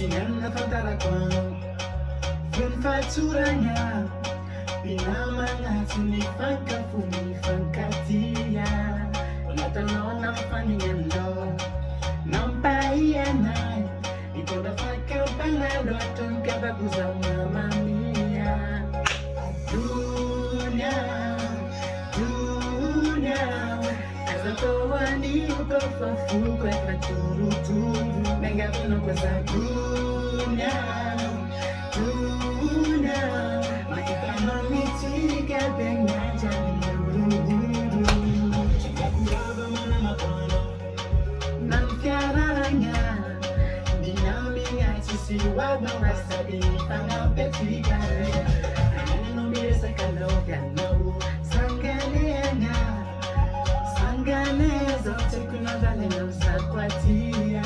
Sinanna fantarakwano Funfaturanya Pinamanga Tunifangafumi Fankatia Walatanona Faningando Nampaiana Ito na Fakapalalo Tungkabaguza Mamma Mia Dunia Azatowani Ukofafu Kwa Faturu Mengavino Kwa Zadunia Maikano Mitika Bengaja Chikakuraba Mana Mapano Namfiaranya Dinaminga Sisi Wagma Wasabi Fanga Petika Anana Nomire Sakalo Piano Sangalena Sanganezo Tekuna Valeno Sakwatia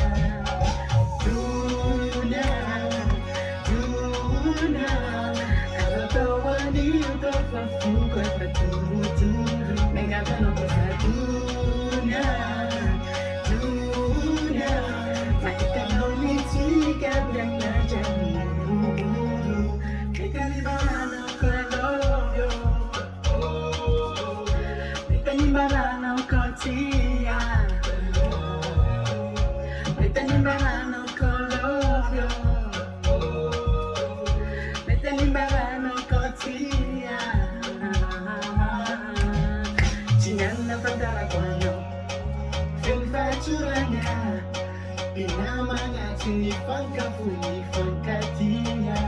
Pinamanga sinifanga funifangkatia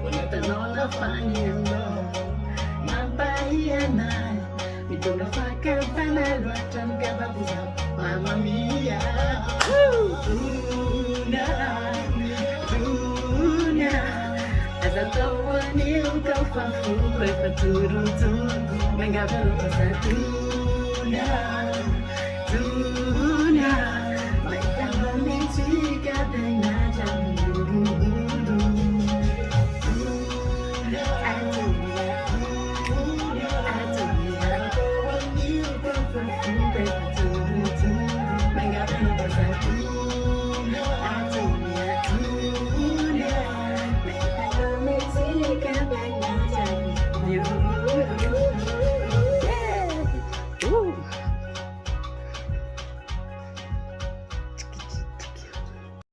Walatanona fanyendo Mampaiana Mitona faka panalo Atamkababuza Mamma Mia Duna Azatawani ukafafu Kwa faturu tungu Mengavelo kwa Duna